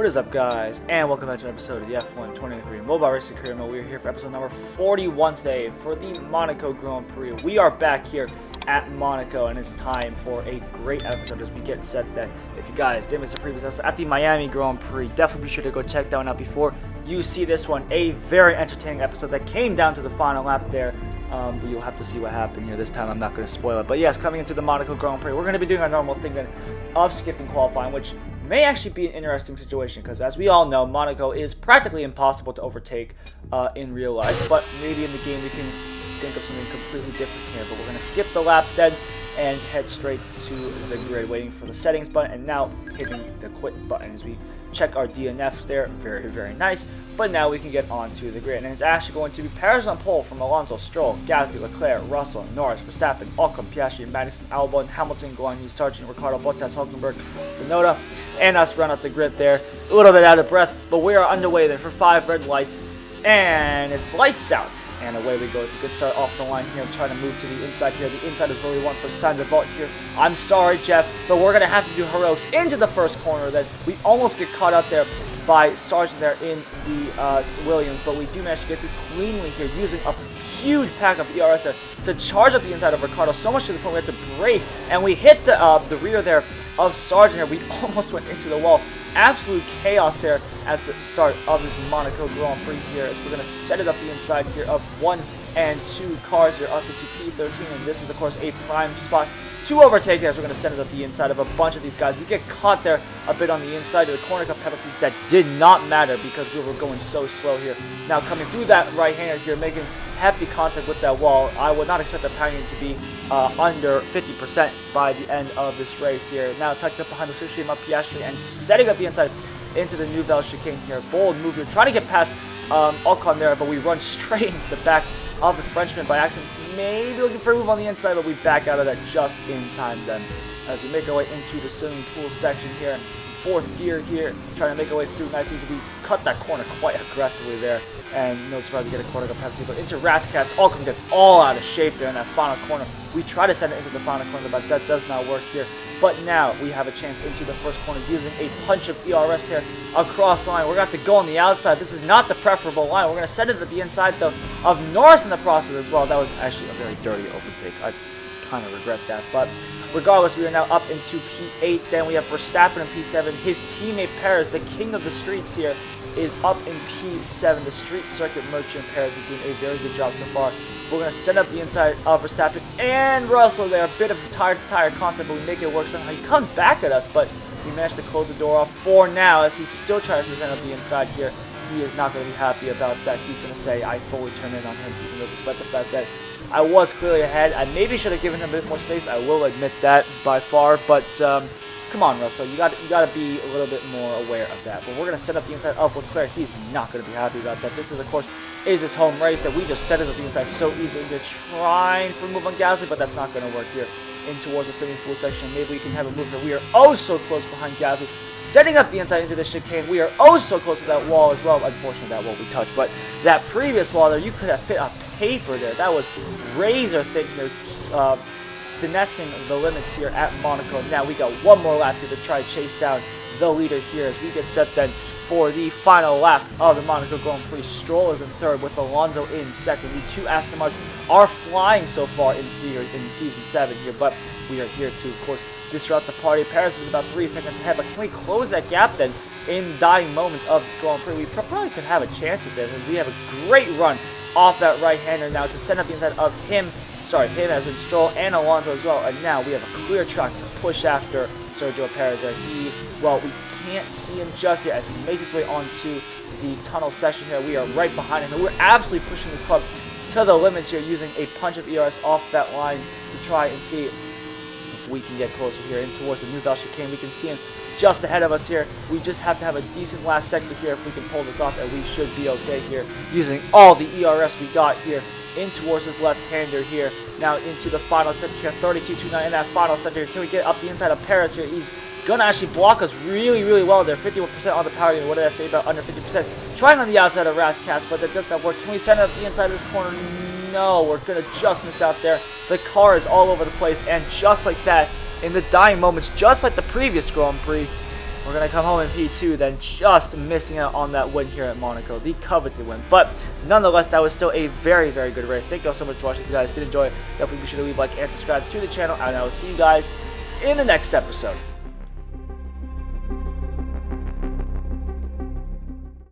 What is up, guys, and welcome back to an episode of the F1 2023 Mobile Racing Career Mode. We are here for episode number 41 today for the Monaco Grand Prix. We are back here at Monaco, and it's time for a great episode as we get set that if you guys did miss the previous episode at the Miami Grand Prix, definitely be sure to go check that one out before you see this one. A very entertaining episode that came down to the final lap there. But you'll have to see what happened here. This time I'm not going to spoil it. But yes, coming into the Monaco Grand Prix, we're going to be doing our normal thing then of skipping qualifying, which may actually be an interesting situation because, as we all know, Monaco is practically impossible to overtake in real life. But maybe in the game we can think of something completely different here. But we're going to skip the lap then and head straight to the grid, waiting for the settings button, and now hitting the quit button as we check our DNFs there. Very, very nice. But now we can get onto the grid, and it's actually going to be Perez on pole from Alonso, Stroll, Gasly, Leclerc, Russell, Norris, Verstappen, Ocon, Piastri, Madison, Albon, Hamilton, Guanyu, Sargent, Ricciardo, Bottas, Hulkenberg, Tsunoda, and us run up the grid there. A little bit out of breath, but we are underway then for 5 red lights, and it's lights out. And away we go. It's a good start off the line here. I'm trying to move to the inside here. The inside is where we want for Sainz to vault here. I'm sorry, Jeff, but we're going to have to do heroics into the first corner. Then we almost get caught out there by Sargent there in the Williams, but we do manage to get through cleanly here using a huge pack of ERS there to charge up the inside of Ricciardo, so much to the point we have to brake, and we hit the rear there of Sargent here. We almost went into the wall. Absolute chaos there as the start of this Monaco Grand Prix here, as we're going to set it up the inside here of 1 and 2 cars here up into P13, and this is of course a prime spot to overtake there, as we're going to send it up the inside of a bunch of these guys. We get caught there a bit on the inside of the corner cut penalty. That did not matter because we were going so slow here. Now coming through that right-hander here, making hefty contact with that wall. I would not expect the pounding to be under 50% by the end of this race here. Now tucked up behind the switch up Piastri and setting up the inside into the Nouvelle chicane here. Bold move here, trying to get past Ocon there, but we run straight into the back of the Frenchman by accident. Maybe looking for a move on the inside, but we back out of that just in time then, as we make our way into the swimming pool section here. 4th gear here, trying to make our way through nicely. We cut that corner quite aggressively there, and no surprise we get a corner cut penalty. But into Rascas, Ocon gets all out of shape there in that final corner. We try to send it into the final corner, but that does not work here. But now we have a chance into the first corner using a punch of ERS there across the line. We're going to have to go on the outside. This is not the preferable line. We're going to send it to the inside, though, of Norris in the process as well. That was actually a very dirty overtake. I kind of regret that. But regardless, we are now up into P8. Then we have Verstappen in P7. His teammate Perez, the king of the streets here, is up in P7. The street circuit merchant Perez is doing a very good job so far. We're going to send up the inside of Verstappen and Russell there. A bit of tire contact, but we make it work somehow. He comes back at us, but we managed to close the door off for now as he still tries to send up the inside here. He is not going to be happy about that. He's going to say, I fully turned in on him, even though despite the fact that I was clearly ahead. I maybe should have given him a bit more space. I will admit that by far, but come on, Russell. You got to be a little bit more aware of that. But we're going to set up the inside of Leclerc. He's not going to be happy about that. This is, of course, is his home race that we just set it up the inside so easily. They're trying for a move on Gasly, but that's not going to work here in towards the swimming pool section. Maybe we can have a move here. We are oh so close behind Gasly, setting up the inside into the chicane. We are oh so close to that wall as well. Unfortunately, that wall we touched, but that previous wall there, you could have fit a paper there. That was razor thin here, finessing the limits here at Monaco. Now we got one more lap here to try to chase down the leader here as we get set then for the final lap of the Monaco Grand Prix. Stroll is in 3rd with Alonso in 2nd. The 2 Aston Martins are flying so far in Season 7 here, but we are here to, of course, disrupt the party. Paris is about 3 seconds ahead, but can we close that gap then in dying moments of this Grand Prix? We probably could have a chance at this, as we have a great run off that right-hander now to send up the inside of him as in Stroll and Alonso as well, and now we have a clear track to push after Sergio Perez there. We can't see him just yet as he makes his way onto the tunnel section here. We are right behind him, and we're absolutely pushing this club to the limits here using a punch of ERS off that line to try and see if we can get closer here in towards the Nouvelle chicane. We can see him just ahead of us here. We just have to have a decent last sector here if we can pull this off, and we should be okay here using all the ERS we got here in towards this left-hander here. Now into the final sector here, 32.29 in that final sector. Can we get up the inside of Perez here? He's going to actually block us really, really well there. 51% on the power unit. What did I say about under 50%? Trying on the outside of Rascas, but that does not work. Can we send it up the inside of this corner? No, we're going to just miss out there. The car is all over the place, and just like that, in the dying moments, just like the previous Grand Prix, we're going to come home in P2, then just missing out on that win here at Monaco, the coveted win. But nonetheless, that was still a very, very good race. Thank you all so much for watching. If you guys did enjoy, definitely be sure to leave a like and subscribe to the channel, and I will see you guys in the next episode.